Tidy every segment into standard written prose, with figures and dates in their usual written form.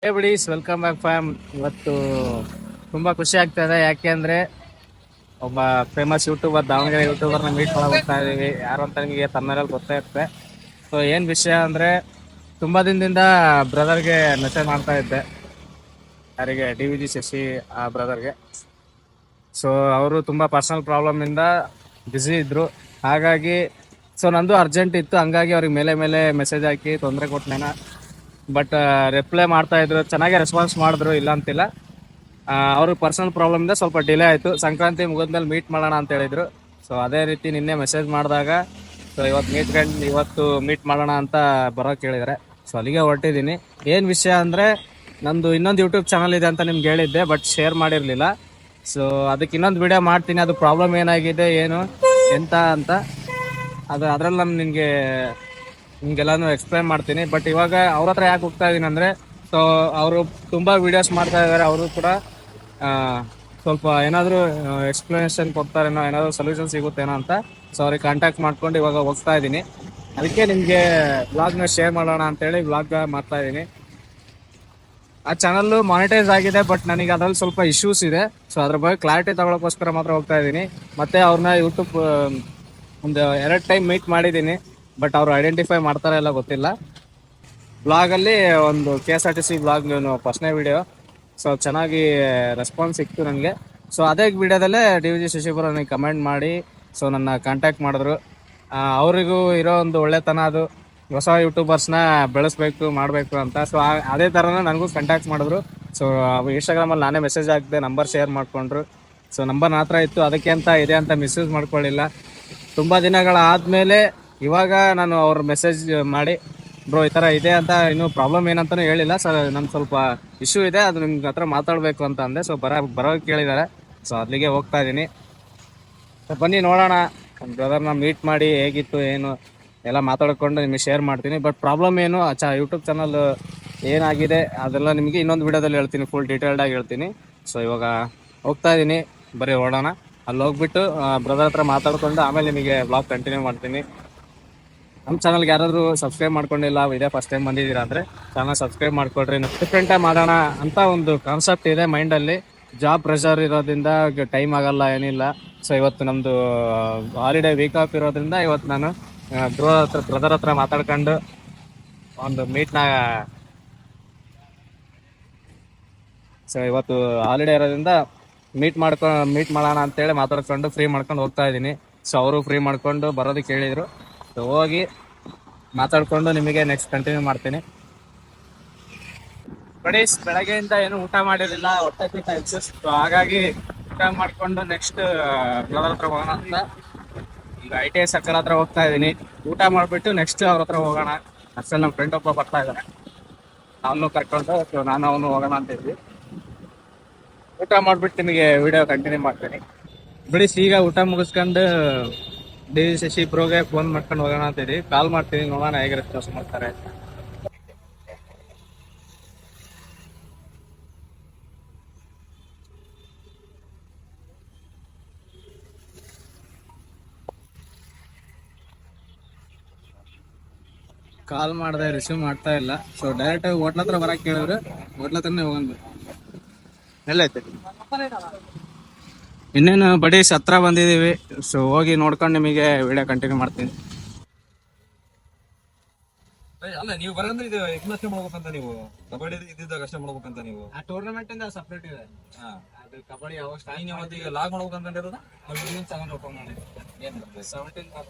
ಹೇ ಬಿಡೀಸ್, welcome back fam. ಇವತ್ತು ತುಂಬ ಖುಷಿ ಆಗ್ತಾ ಇದೆ. ಯಾಕೆ ಅಂದರೆ ಒಬ್ಬ ಫೇಮಸ್ ಯೂಟ್ಯೂಬರ್, ದಾವಣಗೆರೆ ಯೂಟ್ಯೂಬರ್ನ ಮೀಟ್ ಮಾಡಕ್ಕೆ ಹೋಗ್ತಾ ಇದ್ದೀವಿ. ಯಾರು ಅಂತ ನಿಮಗೆ ತಮ್ಮನೇಲಿ ಗೊತ್ತೇ ಇರುತ್ತೆ. ಸೊ ಏನು ವಿಷಯ ಅಂದರೆ, ತುಂಬ ದಿನದಿಂದ ಬ್ರದರ್ಗೆ ಮೆಸೇಜ್ ಮಾಡ್ತಾ ಇದ್ದೆ, ಯಾರಿಗೆ, DVG ಶಶಿ ಆ ಬ್ರದರ್ಗೆ. ಸೊ ಅವರು ತುಂಬ ಪರ್ಸನಲ್ ಪ್ರಾಬ್ಲಮಿಂದ ಬ್ಯುಸಿ ಇದ್ದರು. ಹಾಗಾಗಿ ನಂದು ಅರ್ಜೆಂಟ್ ಇತ್ತು, ಹಂಗಾಗಿ ಅವ್ರಿಗೆ ಮೇಲೆ ಮೇಲೆ ಮೆಸೇಜ್ ಹಾಕಿ ತೊಂದರೆ ಕೊಟ್ಟನೇನ. ಬಟ್ ರಿಪ್ಲೈ ಮಾಡ್ತಾ ಇದ್ರು, ಚೆನ್ನಾಗಿ ರೆಸ್ಪಾನ್ಸ್ ಮಾಡಿದ್ರು, ಇಲ್ಲ ಅಂತಿಲ್ಲ. ಅವ್ರ ಪರ್ಸನಲ್ ಪ್ರಾಬ್ಲಮಿಂದ ಸ್ವಲ್ಪ ಡಿಲೇ ಆಯಿತು. ಸಂಕ್ರಾಂತಿ ಮುಗಿದ್ಮೇಲೆ ಮೀಟ್ ಮಾಡೋಣ ಅಂತ ಹೇಳಿದ್ರು. ಸೊ ಅದೇ ರೀತಿ ನಿನ್ನೆ ಮೆಸೇಜ್ ಮಾಡಿದಾಗ ಇವತ್ತು ಮೀಟ್ ಮಾಡೋಣ ಅಂತ ಬರೋಕೆ ಹೇಳಿದ್ದಾರೆ. ಸೊ ಅಲ್ಲಿಗೆ ಹೊರಟಿದ್ದೀನಿ. ಏನು ವಿಷಯ ಅಂದರೆ, ನಂದು ಇನ್ನೊಂದು ಯೂಟ್ಯೂಬ್ ಚಾನಲ್ ಇದೆ ಅಂತ ನಿಮ್ಗೆ ಹೇಳಿದ್ದೆ, ಬಟ್ ಶೇರ್ ಮಾಡಿರಲಿಲ್ಲ. ಸೊ ಅದಕ್ಕೆ ಇನ್ನೊಂದು ವಿಡಿಯೋ ಮಾಡ್ತೀನಿ, ಅದು ಪ್ರಾಬ್ಲಮ್ ಏನಾಗಿದೆ, ಏನು ಎಂತ ಅಂತ ಅದರಲ್ಲಿ ನಾನು ನಿಮಗೆಲ್ಲಾನು ಎಕ್ಸ್ಪ್ಲೈನ್ ಮಾಡ್ತೀನಿ. ಬಟ್ ಇವಾಗ ಅವ್ರ ಹತ್ರ ಯಾಕೆ ಹೋಗ್ತಾ ಇದ್ದೀನಿ ಅಂದರೆ, ಸೊ ಅವರು ತುಂಬ ವೀಡಿಯೋಸ್ ಮಾಡ್ತಾ ಇದ್ದಾರೆ. ಅವರು ಕೂಡ ಸ್ವಲ್ಪ ಏನಾದರೂ ಎಕ್ಸ್ಪ್ಲನೇಷನ್ ಕೊಡ್ತಾರೇನೋ, ಏನಾದರೂ ಸೊಲ್ಯೂಷನ್ ಸಿಗುತ್ತೇನೋ ಅಂತ. ಸೊ ಅವ್ರಿಗೆ ಕಾಂಟ್ಯಾಕ್ಟ್ ಮಾಡ್ಕೊಂಡು ಇವಾಗ ಹೋಗ್ತಾ ಇದ್ದೀನಿ. ಅದಕ್ಕೆ ನಿಮಗೆ ವ್ಲಾಗ್ನ ಶೇರ್ ಮಾಡೋಣ ಅಂತೇಳಿ ವ್ಲಾಗ್ ಮಾಡ್ತಾ ಇದ್ದೀನಿ. ಆ ಚಾನಲ್ಲು ಮಾನಿಟೈಸ್ ಆಗಿದೆ, ಬಟ್ ನನಗೆ ಅದ್ರಲ್ಲಿ ಸ್ವಲ್ಪ ಇಶ್ಯೂಸ್ ಇದೆ. ಸೊ ಅದ್ರ ಬಗ್ಗೆ ಕ್ಲಾರಿಟಿ ತಗೊಳ್ಳೋಕ್ಕೋಸ್ಕರ ಮಾತ್ರ ಹೋಗ್ತಾ ಇದ್ದೀನಿ. ಮತ್ತು ಅವ್ರನ್ನ ಯೂಟ್ಯೂಬ್ ಒಂದು 2 ಟೈಮ್ ಮೀಟ್ ಮಾಡಿದ್ದೀನಿ, ಬಟ್ ಅವರು ಐಡೆಂಟಿಫೈ ಮಾಡ್ತಾರೋ ಇಲ್ಲ ಗೊತ್ತಿಲ್ಲ. ಬ್ಲಾಗಲ್ಲಿ ಒಂದು KSRTC ಬ್ಲಾಗ್ ಫಸ್ಟ್ನೇ ವಿಡಿಯೋ, ಸೊ ಚೆನ್ನಾಗಿ ರೆಸ್ಪಾನ್ಸ್ ಸಿಕ್ತು ನನಗೆ. ಸೊ ಅದೇ ವಿಡಿಯೋದಲ್ಲೇ DVG ಶಶಿಪುರ ನನಗೆ ಕಮೆಂಟ್ ಮಾಡಿ ಸೊ ನನ್ನ ಕಾಂಟ್ಯಾಕ್ಟ್ ಮಾಡಿದ್ರು. ಅವರಿಗೂ ಇರೋ ಒಂದು ಒಳ್ಳೆತನ ಅದು, ಹೊಸ ಯೂಟ್ಯೂಬರ್ಸ್ನ ಬೆಳೆಸ್ಬೇಕು, ಮಾಡಬೇಕು ಅಂತ. ಸೊ ಅದೇ ಥರನೇ ನನಗೂ ಕಾಂಟ್ಯಾಕ್ಟ್ ಮಾಡಿದ್ರು. ಸೊ ಇನ್ಸ್ಟಾಗ್ರಾಮಲ್ಲಿ ನಾನೇ ಮೆಸೇಜ್ ಹಾಕಿದೆ, ನಂಬರ್ ಶೇರ್ ಮಾಡಿಕೊಂಡ್ರು. ಸೊ ನಂಬರ್ ನನ್ನ ಹತ್ರ ಇತ್ತು, ಅದಕ್ಕೆ ಅಂತ ಇದೆ ಅಂತ ಮಿಸ್ಯೂಸ್ ಮಾಡ್ಕೊಳ್ಳಿಲ್ಲ. ತುಂಬ ದಿನಗಳಾದಮೇಲೆ ಇವಾಗ ನಾನು ಅವ್ರ ಮೆಸೇಜ್ ಮಾಡಿ, ಬ್ರೋ ಈ ಥರ ಇದೆ ಅಂತ, ಇನ್ನೂ ಪ್ರಾಬ್ಲಮ್ ಏನಂತಲೂ ಹೇಳಿಲ್ಲ ಸರ್, ನನ್ನ ಸ್ವಲ್ಪ ಇಶ್ಯೂ ಇದೆ, ಅದು ನಿಮ್ಗೆ ಹತ್ರ ಮಾತಾಡಬೇಕು ಅಂತ ಅಂದೆ. ಸೊ ಬರೋಕ್ಕೆ ಕೇಳಿದ್ದಾರೆ. ಸೊ ಅಲ್ಲಿಗೆ ಹೋಗ್ತಾ ಇದ್ದೀನಿ. ಬನ್ನಿ ನೋಡೋಣ, ನನ್ನ ಬ್ರದರ್ನ ಮೀಟ್ ಮಾಡಿ ಹೇಗಿತ್ತು ಏನು ಎಲ್ಲ ಮಾತಾಡ್ಕೊಂಡು ನಿಮಗೆ ಶೇರ್ ಮಾಡ್ತೀನಿ. ಬಟ್ ಪ್ರಾಬ್ಲಮ್ ಏನು, ಯೂಟ್ಯೂಬ್ ಚಾನಲ್ ಏನಾಗಿದೆ ಅದೆಲ್ಲ ನಿಮಗೆ ಇನ್ನೊಂದು ವಿಡಿಯೋದಲ್ಲಿ ಹೇಳ್ತೀನಿ, ಫುಲ್ ಡೀಟೇಲ್ಡಾಗಿ ಹೇಳ್ತೀನಿ. ಸೊ ಇವಾಗ ಹೋಗ್ತಾ ಇದ್ದೀನಿ, ಬರೀ ಓಡೋಣ. ಅಲ್ಲಿ ಹೋಗ್ಬಿಟ್ಟು ಬ್ರದರ್ ಹತ್ರ ಮಾತಾಡ್ಕೊಂಡು ಆಮೇಲೆ ನಿಮಗೆ ಬ್ಲಾಗ್ ಕಂಟಿನ್ಯೂ ಮಾಡ್ತೀನಿ. ನಮ್ಮ ಚಾನಲ್ಗೆ ಯಾರಾದರೂ ಸಬ್ಸ್ಕ್ರೈಬ್ ಮಾಡ್ಕೊಂಡಿಲ್ಲ, ಇದೇ ಫಸ್ಟ್ ಟೈಮ್ ಬಂದಿದ್ದೀರಾ ಅಂದರೆ ಚಾನಲ್ ಸಬ್ಸ್ಕ್ರೈಬ್ ಮಾಡ್ಕೊಳ್ರಿ. ಡಿಫ್ರೆಂಟಾಗಿ ಮಾಡೋಣ ಅಂತ ಒಂದು ಕಾನ್ಸೆಪ್ಟ್ ಇದೆ ಮೈಂಡಲ್ಲಿ. ಜಾಬ್ ಪ್ರೆಷರ್ ಇರೋದ್ರಿಂದ ಟೈಮ್ ಆಗಲ್ಲ, ಏನಿಲ್ಲ. ಸೊ ಇವತ್ತು ನಮ್ಮದು ಹಾಲಿಡೇ ವೀಕ್ ಆಫ್ ಇರೋದ್ರಿಂದ ಇವತ್ತು ನಾನು ಬ್ರದರ್ ಹತ್ರ ಮಾತಾಡ್ಕೊಂಡು ಒಂದು ಸೊ ಇವತ್ತು ಹಾಲಿಡೇ ಇರೋದ್ರಿಂದ ಮೀಟ್ ಮಾಡೋಣ ಅಂತೇಳಿ ಮಾತಾಡ್ಕೊಂಡು ಫ್ರೀ ಮಾಡ್ಕೊಂಡು ಹೋಗ್ತಾ ಇದ್ದೀನಿ. ಸೊ ಅವರು ಫ್ರೀ ಮಾಡ್ಕೊಂಡು ಬರೋದಕ್ಕೆ ಹೇಳಿದರು. ಸೊ ಹೋಗಿ ಮಾತಾಡ್ಕೊಂಡು ನಿಮಗೆ ನೆಕ್ಸ್ಟ್ ಕಂಟಿನ್ಯೂ ಮಾಡ್ತೀನಿ. ಬಡೀಸ್, ಬೆಳಗ್ಗೆಯಿಂದ ಏನು ಊಟ ಮಾಡಿರಲಿಲ್ಲ, ಹೊಟ್ಟೆ ತಿಂತ ಇತ್ತು. ಸೊ ಹಾಗಾಗಿ ಊಟ ಮಾಡಿಕೊಂಡು ನೆಕ್ಸ್ಟ್ ಬ್ರದರ್ ಹತ್ರ ಹೋಗೋಣ ಅಂತ ಈಗ ITS ಅಕ್ಕರ ಹತ್ರ ಹೋಗ್ತಾ ಇದ್ದೀನಿ. ಊಟ ಮಾಡಿಬಿಟ್ಟು ನೆಕ್ಸ್ಟ್ ಅವ್ರ ಹತ್ರ ಹೋಗೋಣ. ಅಷ್ಟೇ ನಮ್ಮ ಫ್ರೆಂಡ್ ಒಬ್ಬ ಬರ್ತಾ ಇದ್ದಾರೆ, ಅವನು ಕರ್ಕೊಂಡು. ಸೊ ನಾನು ಅವನು ಹೋಗೋಣ ಅಂತ ಇದ್ವಿ. ಊಟ ಮಾಡಿಬಿಟ್ಟು ನಿಮಗೆ ವಿಡಿಯೋ ಕಂಟಿನ್ಯೂ ಮಾಡ್ತೀನಿ. ಬಿಡಿ, ಈಗ ಊಟ ಮುಗಿಸ್ಕೊಂಡು DVG ಶಶಿ ಬ್ರೋಗೆ ಫೋನ್ ಮಾಡ್ಕೊಂಡು ಹೋಗೋಣ ಅಂತಿದ್ವಿ. ಕಾಲ್ ಮಾಡ್ತೀನಿ, ನೋಡೋಣ ಹೇಗೆ ರೆಸ್ಪಾನ್ಸ್ ಮಾಡ್ತಾರೆ. ಕಾಲ್ ಮಾಡಿದೆ, ರಿಸೀವ್ ಮಾಡ್ತಾ ಇಲ್ಲ. ಸೊ ಡೈರೆಕ್ಟಾಗಿ ಹೋಟ್ಲ ಹತ್ರ ಬರಕ್ಕೆ ಕೇಳಿದ್ರು, ಹೋಟ್ಲ ಹತ್ರನೇ ಹೋಗೋಣ. ಎಲ್ಲೈತೆ ಇನ್ನೇನು ಬಡೀಸ್, ಹತ್ರ ಬಂದಿದ್ದೀವಿ. ಸೊ ಹೋಗಿ ನೋಡ್ಕೊಂಡು ನಿಮಗೆ ವಿಡಿಯೋ ಕಂಟಿನ್ಯೂ ಮಾಡ್ತೀನಿ. ಅಲ್ಲ, ನೀವು ಬರಂದ್ರೆ ಇದು ಎಕ್ನಷ್ಟೇ ಮಾಡ್ಬೇಕಂತ, ನೀವು ಕಬಡ್ಡಿ ಇದ್ದಿದ್ದಾಗ ಅಷ್ಟೇ ಮಾಡ್ಬೇಕಂತ. ನೀವು ಆ ಟೂರ್ನಮೆಂಟ್ ಇಂದ ಸಪ್ರೇಟ್ ಇದೆ. ಅದು ಕಬಡ್ಡಿ ಯಾವಾಗ ಸ್ಟಾರ್ಟ್ ಮತ್ತೆ ಈಗ ಲಾಗ್ ಮಾಡ್ಬೇಕಂತ ಇರೋದು. 17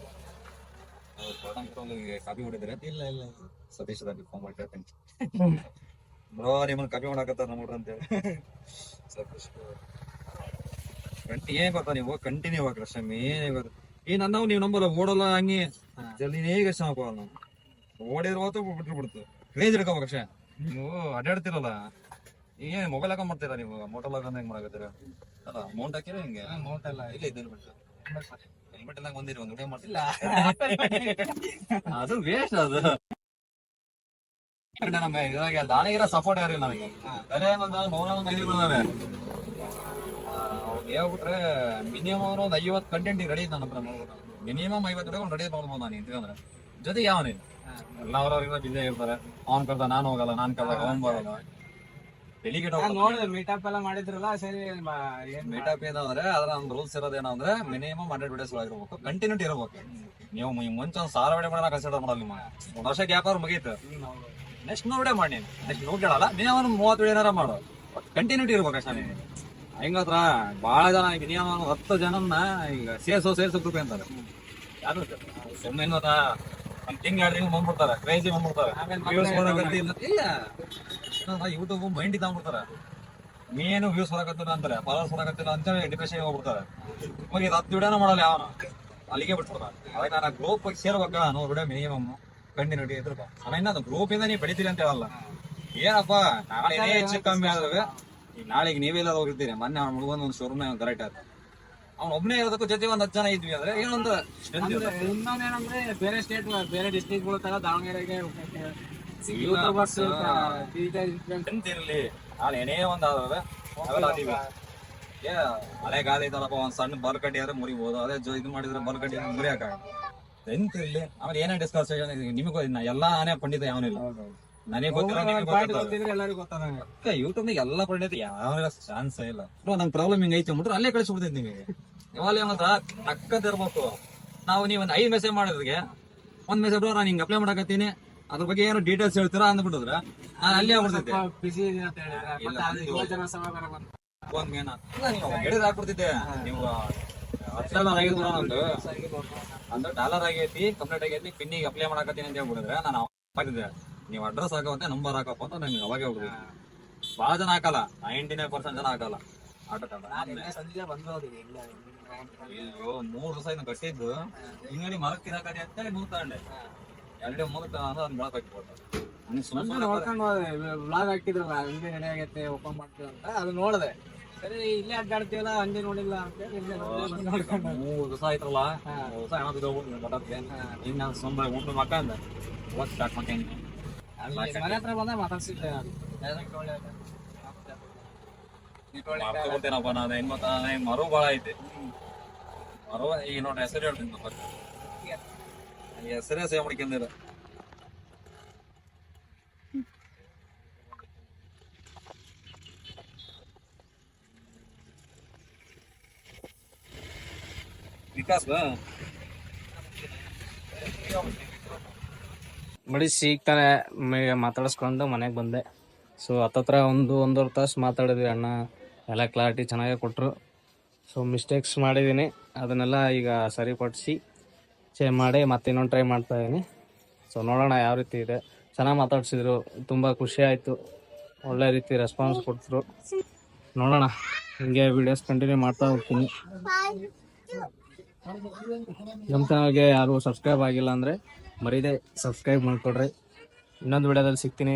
ಕಾಪಿ ಹೊಡಿದ್ರೆ ಇಲ್ಲ ಸತೀಶದಾಗ ಫೋನ್ ಮಾಡ್ತೀನಿ ಬ್ರೋ, ನಿಮ್ಮನ್ನ ಕಾಪಿ ಮಾಡಾಕತ್ತಾರ ನೋಡ್ರಿ ಅಂತೇಳಿ. ಸತೀಶ್ ಏನ್ ಗೊತ್ತಾ, ನೀವು ಕಂಟಿನ್ಯೂ ಆಗ್ರಿ ಅಷ್ಟೇ. ಏನೇ ಗೊತ್ತ, ನನ್ನವು ನೀವು ನಂಬಲ್ಲ, ಓಡಲ್ಲ ಹಂಗೆ ಜಲ್ದಿ ಹೇಗೆ ಅಷ್ಟ ಹಾಕೋಲ್ಲ. ನಾವು ಓಡಿದ್ರ ಹೊತ್ತು ಬಿಡ್ತು ರೇಂಜ್ ಹಿಡ್ಕೋಬೇಕು ಅಷ್ಟೇ. ನೀವು ಅಡ್ಡಾಡ್ತಿರಲ್ಲ, ಏನ್ ಮೊಬೈಲ್ ಹಾಕೊಂಡ್ ಮಾಡ್ತೀರಾ ನೀವು? ಮೋಟಲ್ ಹಾಕೊಂಡ್ ಹೆಂಗ್ ಮಾಡಕತ್ತೀರ? ಅಲ್ಲ, ಮೌಂಟ್ ಹಾಕಿರ ಹೆಂಗೆ? ಮೌಂಟ್ ಎಲ್ಲ ಇಲ್ಲ, ಇದ್ದೇನು ಬಿಟ್ಟು ಹೆಲ್ಮೆಟ್ ಎಲ್ಲ ಬಂದಿರಿ, ಒಂದು ವಿಡಿಯೋ ಮಾಡ್ತಿಲ್ಲ. ಅದು ವೇಸ್ಟ್. ಅದು ನಮ್ಮ ಇದ್ರಾಗ ದಾನಿಗಿರ ಸಪೋರ್ಟ್ ಯಾರಿಲ್ಲ ನನಗೆ. ಅದೇ ಮೌನ ಹೇಳ್ಬಿಟ್ರೆ ಮಿನಿಮಮ್ ಒಂದು 50 ಕಂಟೆಂಟ್ ರೆಡಿ ನನ್ನ ಹತ್ರ. ಮಿನಿಮಮ್ 50 ರೆಡಿ ಮಾಡ್ಬೋದು ನಾನು ನಿಂತ್ಕೊಂಡ್ರೆ. ಜೊತೆಗೆ ಯಾವನಿಲ್ಲ, ಎಲ್ಲ ಅವ್ರವ್ರಿಂದ ಬಿಜಿ ಆಗಿರ್ತಾರೆ. ಅವ್ನ್ ಕರ್ದ ನಾನು ಹೋಗಲ್ಲ, ನಾನ್ ಕರ್ದಾಗ ಅವ್ನ್ ಬರಲ್ಲ. ಡೆಲಿಗೇಟ್ ನೋಡಿದ್ರೆ ಮೀಟಪ್ ಎಲ್ಲ ಮಾಡಿದ್ರಲ್ಲ ಸರಿ ಏನ್ ಮೀಟಪ್ ಏನಂದ್ರೆ ಅದ್ರ ಒಂದು ರೂಲ್ಸ್ ಇರೋದೇನಂದ್ರೆ ಮಿನಿಮಮ್ 100 ವಿಡಿಯೋಸ್ ಆಗಿರ್ಬೇಕು, ಕಂಟಿನ್ಯೂಟಿ ಇರಬೇಕು. ನೀವು ಮುಂಚೆ ಒಂದು 1000 ವಿಡಿಯೋ ಮಾಡೋಣ ಕನ್ಸಿಡರ್ ಮಾಡಲ್ಲ. ನಿಮ್ಮ ಒಂದು ವರ್ಷ ಗ್ಯಾಪ್ ಅವ್ರು ಮುಗೀತು, ನೆಕ್ಸ್ಟ್ ವಿಡಿಯೋ ಮಾಡಿ, ನೆಕ್ಸ್ಟ್ ನೀವು ಕೇಳಲ್ಲ, ಮಿನಿಮಮ್ 30 ವಿಡಿಯೋನಾರ ಮಾಡು, ಕಂಟಿನ್ಯೂಟಿ ಇರ್ಬೇಕು ಅಷ್ಟೇ. ಹೆಂಗತ್ರ ಭಾಳ ಜನ ಮಿನಿಮಮ್ 10 ಜನನ್ನ ಈಗ ಸೇರ್ಸೋ ಗ್ರೂಪ್ ಅಂತಾರೆ. ಯಾರು ಸುಮ್ಮನೆ ಒಂದ್ ತಿಂಗ್ 2 ತಿಂಗಳು ಬಂದ್ಬಿಡ್ತಾರೆ, ಕ್ರೇಜಿ ಬಂದ್ಬಿಡ್ತಾರೆ. ಇಲ್ಲ ಯೂಟ್ಯೂಬ್ ಮೈಂಡ್ ತಗೊಂಡ್ಬಿಡ್ತಾರೆ, ಮೇನು ವ್ಯೂಸ್ ಹೊರಕತ್ತಿಲ್ಲ ಅಂತಾರೆ, ಫಾಲೋವರ್ಸ್ ಹೊರಕತ್ತಿಲ್ಲ ಅಂತ ಡಿಪ್ರೆಷನ್ ಹೋಗ್ಬಿಡ್ತಾರೆ. ಇವಾಗ ಇದು 10 ವಿಡಿಯೋನ ಮಾಡಲ್ಲ ಯಾವನ, ಅಲ್ಲಿಗೆ ಬಿಟ್ಬಿಡ್ತಾರೆ. ಅದಕ್ಕೆ ನಾನು ಗ್ರೂಪ್ ಸೇರ್ಬೇಕಾ 100 ವಿಡಿಯೋ ಮಿನಿಮಮ್ ಕಂಟಿನ್ಯೂಟಿ ಇದ್ರಪ್ಪ. ಅದು ಗ್ರೂಪ್ ಇಂದ ನೀವು ಬೆಳಿತೀರಿ ಅಂತ ಹೇಳಲ್ಲ. ಏನಪ್ಪ ನಾಳೆ ಹೆಚ್ಚು ಕಮ್ಮಿ ಆದ್ರೆ ಈಗ ನಾಳೆಗೆ ನೀವೆಲ್ಲ ಹೋಗಿರ್ತೀರಿ. ಮೊನ್ನೆ ಅವ್ನ ಹುಡುಗನ ಒಂದು ಶೋರೂಮ್ ಕರೆಕ್ಟ್ ಆಯ್ತು, ಅವ್ನ ಒಬ್ಬನೇ ಇರೋದಕ್ಕೂ ಜೊತೆ ಒಂದ್ 10 ಜನ ಇದ್ವಿ ಅಂದ್ರೆ ಏನೊಂದು ಇನ್ನೊಂದೇನಂದ್ರೆ ಬೇರೆ ಸ್ಟೇಟ್ ಬೇರೆ ಡಿಸ್ಟ್ರಿಕ್ಟ್ ತರ ದಾವಣಗೆರೆಗೆ ಇರ್ಲಿ, ನಾಳೆ ಏನೇ ಒಂದಾದ್ರೆ ಅವೆಲ್ಲ ಅದೀವಿ. ಹಳೆ ಗಾಲಿ ಇದ್ದಲ್ಲಪ್ಪ, ಒಂದ್ ಸಣ್ಣ ಬಲ್ಕಡ್ಡಿ ಆದ್ರೆ ಮುರಿಬಹುದು, ಅದೇ ಇದು ಮಾಡಿದ್ರೆ ಬಲ್ಕಡ್ಡಿ ಮುರಿಯಾಕ ಎಂತ ಇರ್ಲಿ. ಆಮೇಲೆ ಏನೇ ಡಿಸ್ಕಸ್ ನಿಮಗೂ ಎಲ್ಲಾ ಆನೆ ಪಂಡಿತ ಯಾವನಿಲ್ಲ, ನನಗೆ ಗೊತ್ತಿರೋ ಯೂಟ್ಯೂಬ್ ಎಲ್ಲ ಪಂಡಿತ ಯಾವ ಚಾನ್ಸ್ ಇಲ್ಲ. ನಂಗೆ ಪ್ರಾಬ್ಲಮ್ ಹಿಂಗ ಐತಿ ಅಂದ್ಬಿಟ್ರೆ ಅಲ್ಲೇ ಕಳಿಸ್ಬಿಡ್ತೈತಿ ನಿಮಗೆ. ಯಾವಾಗ ಮಾತ್ರ ಟಕ್ಕದಿರ್ಬೇಕು. ನೀವು ಒಂದು 5 ಮೆಸೇಜ್ ಮಾಡೋದ್ರಿಗೆ ಒಂದ್ ಮೆಸೇಜ್ ನಾನು ಹಿಂಗೆ ಅಪ್ಲೈ ಮಾಡಕತ್ತೀನಿ, ಅದ್ರ ಬಗ್ಗೆ ಏನು ಡೀಟೇಲ್ಸ್ ಹೇಳ್ತೀರಾ ಅಂದ್ಬಿಟ್ಟಿದ್ರೆ ನಾನು ಅಲ್ಲೇ ಆಗ್ಬಿಡ್ತೈತೆ. ಹೇಳಿದ್ರೆ ಹಾಕ್ಬಿಡ್ತಿದ್ದೆ. ನೀವು $10 ಡಾಲರ್ ಆಗೈತಿ, ಕಂಪ್ಲೀಟ್ ಆಗೈತಿ, ಪಿನ್ನಿಗೆ ಅಪ್ಲೈ ಮಾಡಕತ್ತೀನಿ ಅಂತ ಹೇಳ್ಬಿಡಿದ್ರೆ ನಾನು ಹಾಕಿದ್ದೆ. ನೀವು ಅಡ್ರೆಸ್ ಹಾಕವಂತೆ ನಂಬರ್ ಹಾಕಪ್ಪ ಅಂತ ನಂಗೆ ಅವಾಗೆ ಹೋಗ್ಬಿಡಿ. ಭಾಳ ಜನ ಹಾಕಲ್ಲ, 99% ಜನ ಹಾಕಲ್ಲ. ಅಯ್ಯೋ 3 ದಿವಸ ಇನ್ನು ಕಟ್ಟಿದ್ದು ಹಿಂಗಡಿ ಮರಕ್ಕೆ ತಿನ್ನಕಡೆ ಅಂತೇಳಿ 3 ತಗೊಂಡೆ. 2 3 ತಗೊಂಡು ಅದನ್ನ ಬೆಳಕ್ ಹಾಕಿಬಿಟ್ಟು ನೋಡ್ಕೊಂಡು ಬ್ಲಾಗ್ ಹಾಕಿದ್ರಲ್ಲ ಹಂಗೆ ನಡೆ ಆಗೈತೆ ಓಪನ್ ಮಾಡ್ತೀವಿ ಅಂತ ಅದು ನೋಡಿದೆ. ಸರಿ ಇಲ್ಲೇ ಅಡ್ಡಾಡ್ತೀವಲ್ಲ ಹಂಗೆ ನೋಡಿಲ್ಲ ಅಂತೇಳಿ 3 ದಿವಸ ಆಯ್ತಲ್ಲ, 3 ದಿವಸ ಏನಾದ್ರು ಬಟ್ಟಕ್ಕೆ ಇನ್ನು ನಾನು ಸುಮ್ಮನೆ ಉಂಟು ಮಕ್ಕಂದ ಓದ್ ಸ್ಟಾರ್ಟ್ ಮಾಡ್ತೀನಿ. ಮನೆ ಹತ್ರ ಬಂದ ಮಾತಾಡ್ಸಿದ್ದೆ ಮಾಡ್ಕೊಳ್ತೇನಪ್ಪ ನಾನು. ಹೆಣ್ಮತ್ತ ಮರು ಭಾಳ ಐತಿ. ಮರು ಈಗ ನೋಡಿ ಹೆಸರು ಹೇಳ್ತೀನಿ, ಹೆಸರೇ ಸೇವ್ ಮಾಡ್ಕೊಂಡಿಲ್ಲ. ವಿಕಾಸ್ ಬಡಿ ಸಿಗ್ತಾನೆ ಮಾತಾಡಿಸ್ಕೊಂಡು ಮನೆಗೆ ಬಂದೆ. ಸೊ ಹತ್ತತ್ರ ಒಂದೂವರೆ ತಾಸು ಮಾತಾಡಿದ್ವಿ. ಅಣ್ಣ ಎಲ್ಲ ಕ್ಲಾರಿಟಿ ಚೆನ್ನಾಗೇ ಕೊಟ್ಟರು. ಸೊ ಮಿಸ್ಟೇಕ್ಸ್ ಮಾಡಿದ್ದೀನಿ, ಅದನ್ನೆಲ್ಲ ಈಗ ಸರಿಪಡಿಸಿ ಮಾಡಿ ಮತ್ತೆ ಇನ್ನೊಂದು ಟ್ರೈ ಮಾಡ್ತಾಯಿದ್ದೀನಿ. ಸೊ ನೋಡೋಣ ಯಾವ ರೀತಿ ಇದೆ. ಚೆನ್ನಾಗಿ ಮಾತಾಡ್ಸಿದ್ರು, ತುಂಬ ಖುಷಿ ಆಯಿತು, ಒಳ್ಳೆ ರೀತಿ ರೆಸ್ಪಾನ್ಸ್ ಕೊಡ್ತರು. ನೋಡೋಣ, ಹಿಂಗೆ ವೀಡಿಯೋಸ್ ಕಂಟಿನ್ಯೂ ಮಾಡ್ತಾ ಹೋಗ್ತೀನಿ. ನಮ್ಮ ಚಾನಲ್ಗೆ ಯಾರು ಸಬ್ಸ್ಕ್ರೈಬ್ ಆಗಿಲ್ಲ ಅಂದರೆ ಮರೀದೆ ಸಬ್ಸ್ಕ್ರೈಬ್ ಮಾಡಿಕೊಡ್ರಿ. ಇನ್ನೊಂದು ವಿಡಿಯೋದಲ್ಲಿ ಸಿಗ್ತೀನಿ.